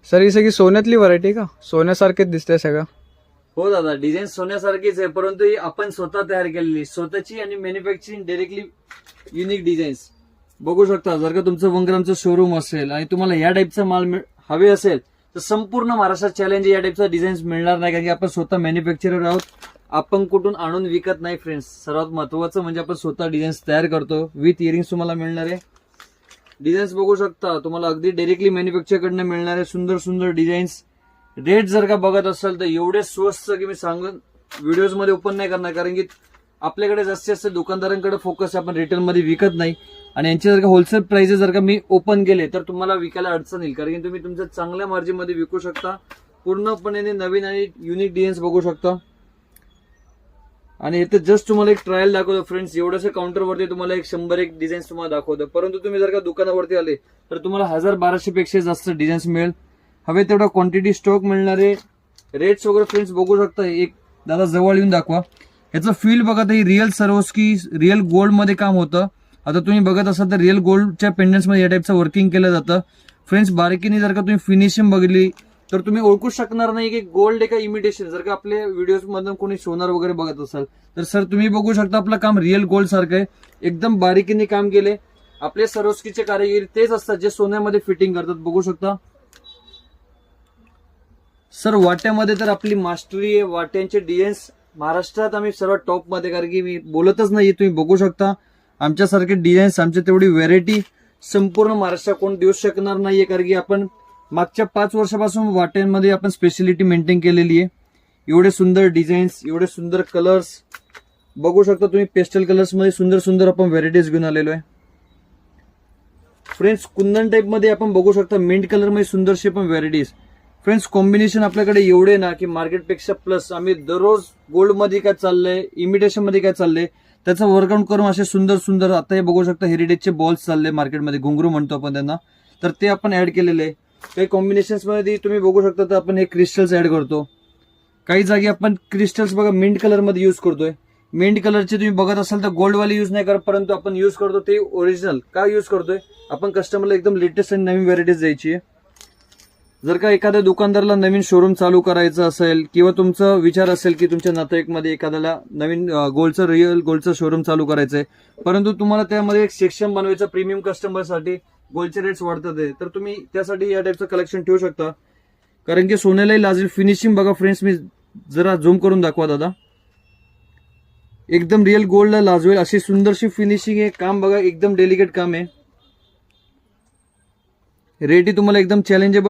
Sir ही सगळी सोन्यातली variety का? सोन्यासारखेच दिसते सगळं. हो दादा, डिझाईन सोन्यासारखीच आहे, परंतु ही आपण स्वतः तयार केलेली स्वतःची आणि मॅन्युफॅक्चरिंग डायरेक्टली युनिक डिझाईन्स बघू शकता. जर का तुमचं 1 ग्रामचं शोरूम असेल आणि तुम्हाला या टाईपचा माल हवे असेल तर संपूर्ण महाराष्ट्रात चॅलेंज या टाईपचा डिझाईन्स मिळणार नाही, कारण की आपण स्वतः मॅन्युफॅक्चरर आहोत. आपण कुठून आणून विकत नाही फ्रेंड्स. सर्वात महत्वाचं म्हणजे आपण स्वतः डिझाईन्स तयार करतो. विथ इयरिंग्स तुम्हाला मिळणार आहे. डिझाईन्स बघू शकता, तुम्हाला अगदी डायरेक्टली मॅन्युफॅक्चर कडनं मिळणारे सुंदर सुंदर डिझाईन्स. रेट जर का बघत असाल तर एवढे स्वस्त की मी सांगून व्हिडिओज मध्ये ओपन नाही करणार, कारण की आपल्याकडे जास्तीत जास्त दुकानदारांकडे फोकस आहे, आपण रिटेल मध्ये विकत नाही. आणि यांचे जर का होलसेल प्राइसेस जर का मी ओपन केले तर तुम्हाला विकायला अडचण येईल, कारण की तुम्ही तुमच्या चांगल्या मार्जिन मध्ये विकू शकता. पूर्णपणे नवीन आणि युनिक डिझाईन्स बघू शकता. आणि इथे जस्ट तुम्हाला एक ट्रायल दाखवतो फ्रेंड्स. एवढ्याशा काउंटरवरती तुम्हाला 100 डिझाईन्स तुम्हाला दाखवतो, परंतु तुम्ही जर का दुकानावरती आले तर तुम्हाला 1000-1200 पेक्षा जास्त डिझाईन्स मिळेल. हवे तेवढा क्वांटिटी स्टॉक मिळणारे. रेट्स वगैरे फ्रेंड्स बघू शकता. एक दादा जवळ येऊन दाखवा. याचं फील बघा, ही रिअल सरोस्की रिअल गोल्ड मध्ये काम होतं. आता तुम्ही बघत असाल तर रिअल गोल्डच्या पेंडन्स मध्ये या टाईपचं वर्किंग केलं जातं. फ्रेंड्स बारीकीने जर का तुम्ही फिनिशिंग बघितली तर तुम्ही ओळखू शकणार नाही की गोल्ड आहे का इमिटेशन. जर का आपल्या व्हिडिओज मधून कोणी सोनार वगैरे बघत असाल तर सर तुम्ही बघू शकता आपलं काम रिअल गोल्ड सारखं आहे. एकदम बारीकीने काम केले. आपले सरोस्कीचे कारागिरी तेच असतात जे सोन्यामध्ये फिटिंग करतात. बघू शकता सर. वाट्यामध्ये तर आपली मास्टरी आहे. वाट्यांचे डिझाईन्स महाराष्ट्रात आम्ही सर्वात टॉप मध्ये, कारण की मी बोलतच नाही. तुम्ही बघू शकता आमच्यासारखे डिझाईन्स, आमच्या तेवढी व्हेरायटी संपूर्ण महाराष्ट्रात कोण देऊ शकणार नाहीये, कारण की आपण मागच्या 5 वर्षापासून वाट्यांमध्ये आपण स्पेशलिटी मेंटेन केलेली आहे. एवढे सुंदर डिझाईन्स, एवढे सुंदर कलर्स बघू शकता तुम्ही. पेस्टल कलर्स मध्ये सुंदर सुंदर आपण व्हेरायटीज घेऊन आलेलो आहे. फ्रेंड्स कुंदन टाईप मध्ये आपण बघू शकता. मिंट कलर मध्ये सुंदरशी पण व्हेरायटीज. फ्रेंड्स कॉम्बिनेशन आपल्याकडे एवढे ना की मार्केटपेक्षा प्लस. आम्ही दररोज गोल्ड मध्ये काय चाललंय, इमिटेशन मध्ये काय चाललंय त्याचं वर्कआउट करून असे सुंदर सुंदर. आता हे बघू शकता हेरिटेजचे बॉल्स चालले मार्केटमध्ये, घुंगरू म्हणतो आपण त्यांना, तर ते आपण ऍड केलेले आहे. काही कॉम्बिनेशन्स मध्ये तुम्ही बघू शकता तर आपण हे क्रिस्टल्स ऍड करतो. काही जागी आपण क्रिस्टल्स बघा मिंट कलर मध्ये युज करतोय. मिंट कलरचे तुम्ही बघत असाल तर गोल्ड वाले युज नाही करत, परंतु आपण युज करतो ते ओरिजिनल. का युज करतोय आपण? कस्टमरला एकदम लेटेस्ट आणि नवीन व्हेरायटीज द्यायची आहे. जर का एखाद्या दुकानदाराला नवीन शोरूम चालू करायचं असेल किंवा तुमचा विचार असेल की तुमच्या नातेवाईकमध्ये एखाद्याला नवीन गोल्डचं रिअल गोल्डचं शोरूम चालू करायचंय, परंतु तुम्हाला त्यामध्ये एक सेक्शन बनवायचं प्रीमियम कस्टमरसाठी, गोल्डचे रेट्स वाढतात आहे, तर तुम्ही त्यासाठी या टाईपचं कलेक्शन ठेवू शकता. कारण की सोन्यालाही लाजेल. फिनिशिंग बघा फ्रेंड्स, मी जरा झूम करून दाखवा दादा. एकदम रिअल गोल्डला लाजवेल अशी सुंदरशी फिनिशिंग आहे. काम बघा एकदम डेलिकेट काम आहे. रेटही तुम्हाला एकदम चॅलेंजेबल